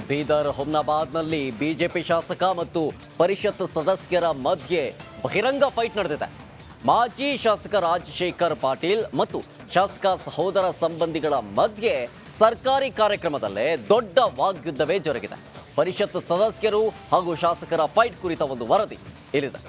Bidar ಹುಮ್ನಾಬಾದ್ನಲ್ಲಿ BJP ಶಾಸಕ ಮತ್ತು ಪರಿಷತ್ ಸದಸ್ಯರ ಮಧ್ಯೆ ಬಹಿರಂಗ ಫೈಟ್ ನಡೆದಿದೆ. ಮಾಜಿ ಶಾಸಕ ರಾಜಶೇಖರ್ ಪಾಟೀಲ್ ಮತ್ತು ಶಾಸಕ ಸಹೋದರ ಸಂಬಂಧಿಗಳ ಮಧ್ಯೆ ಸರ್ಕಾರಿ ಕಾರ್ಯಕ್ರಮದಲ್ಲೇ ದೊಡ್ಡ ವಾಗ್ಯುದ್ಧವೇ ಜರುಗಿದೆ. ಪರಿಷತ್ ಸದಸ್ಯರು ಹಾಗೂ ಶಾಸಕರ ಫೈಟ್ ಕುರಿತ ಒಂದು ವರದಿ ಇಲ್ಲಿದೆ.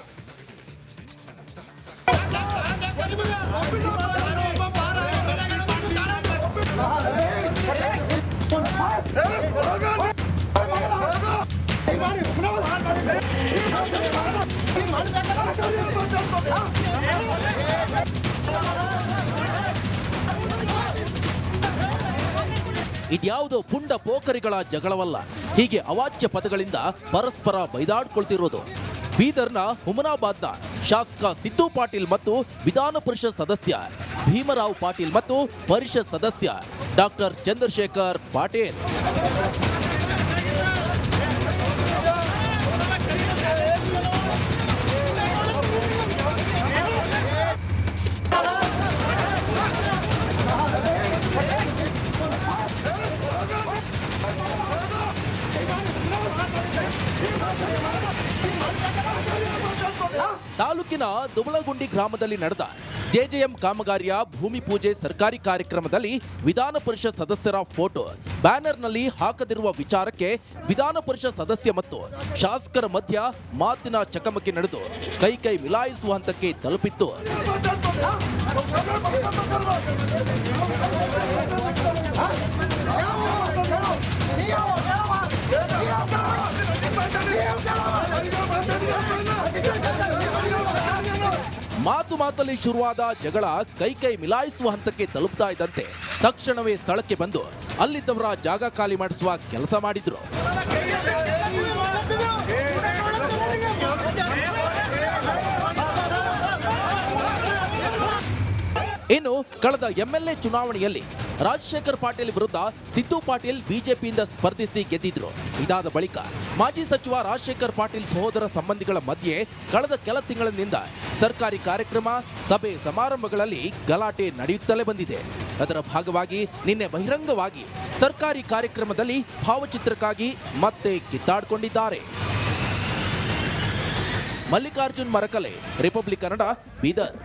ಇದ್ಯಾವುದೋ ಪುಂಡ ಪೋಖರಿಗಳ ಜಗಳವಲ್ಲ. ಹೀಗೆ ಅವಾಚ್ಯ ಪದಗಳಿಂದ ಪರಸ್ಪರ ಬೈದಾಡ್ಕೊಳ್ತಿರೋದು. ಬೀದರ್ನ ಹುಮನಾಬಾದ್ನ ಶಾಸಕ ಸಿದ್ದು ಪಾಟೀಲ್ ಮತ್ತು ವಿಧಾನ ಪರಿಷತ್ ಸದಸ್ಯ ಭೀಮರಾವ್ ಪಾಟೀಲ್ ಮತ್ತು ಪರಿಷತ್ ಸದಸ್ಯ ಡಾಕ್ಟರ್ ಚಂದ್ರಶೇಖರ್ ಪಾಟೀಲ್. ತಾಲೂಕಿನ ದುಬಳಗುಂಡಿ ಗ್ರಾಮದಲ್ಲಿ ನಡೆದ ಜೆಜೆಎಂ ಕಾಮಗಾರಿಯ ಭೂಮಿ ಪೂಜೆ ಸರ್ಕಾರಿ ಕಾರ್ಯಕ್ರಮದಲ್ಲಿ ವಿಧಾನ ಪರಿಷತ್ ಸದಸ್ಯರ ಫೋಟೋ ಬ್ಯಾನರ್ನಲ್ಲಿ ಹಾಕದಿರುವ ವಿಚಾರಕ್ಕೆ ವಿಧಾನ ಪರಿಷತ್ ಸದಸ್ಯ ಮತ್ತು ಶಾಸಕರ ಮಧ್ಯ ಮಾತಿನ ಚಕಮಕಿ ನಡೆದು ಕೈ ಮಿಲಾಯಿಸುವ ಹಂತಕ್ಕೆ ತಲುಪಿತ್ತು. ಮಾತಲ್ಲಿ ಶುರುವಾದ ಜಗಳ ಕೈ ಮಿಲಾಯಿಸುವ ಹಂತಕ್ಕೆ ತಲುಪ್ತಾ ಇದ್ದಂತೆ ತಕ್ಷಣವೇ ಸ್ಥಳಕ್ಕೆ ಬಂದು ಅಲ್ಲಿದ್ದವರ ಜಾಗ ಖಾಲಿ ಮಾಡಿಸುವ ಕೆಲಸ ಮಾಡಿದ್ರು. ಇನ್ನು ಕಳೆದ ಎಂಎಲ್ಎ ಚುನಾವಣೆಯಲ್ಲಿ ರಾಜಶೇಖರ್ ಪಾಟೀಲ್ ವಿರುದ್ಧ ಸಿದ್ದು ಪಾಟೀಲ್ ಬಿಜೆಪಿಯಿಂದ ಸ್ಪರ್ಧಿಸಿ ಗೆದ್ದಿದ್ರು. ಇದಾದ ಬಳಿಕ ಮಾಜಿ ಸಚಿವ ರಾಜಶೇಖರ್ ಪಾಟೀಲ್ ಸಹೋದರ ಸಂಬಂಧಿಗಳ ಮಧ್ಯೆ ಕಳೆದ ಕೆಲ ತಿಂಗಳಿನಿಂದ ಸರ್ಕಾರಿ ಕಾರ್ಯಕ್ರಮ ಸಭೆ ಸಮಾರಂಭಗಳಲ್ಲಿ ಗಲಾಟೆ ನಡೆಯುತ್ತಲೇ ಬಂದಿದೆ. ಅದರ ಭಾಗವಾಗಿ ನಿನ್ನೆ ಬಹಿರಂಗವಾಗಿ ಸರ್ಕಾರಿ ಕಾರ್ಯಕ್ರಮದಲ್ಲಿ ಭಾವಚಿತ್ರಕ್ಕಾಗಿ ಮತ್ತೆ ಕಿತ್ತಾಡಿಕೊಂಡಿದ್ದಾರೆ. ಮಲ್ಲಿಕಾರ್ಜುನ್ ಮರಕಲೆ, ರಿಪಬ್ಲಿಕ್ ಕನ್ನಡ, ಬೀದರ್.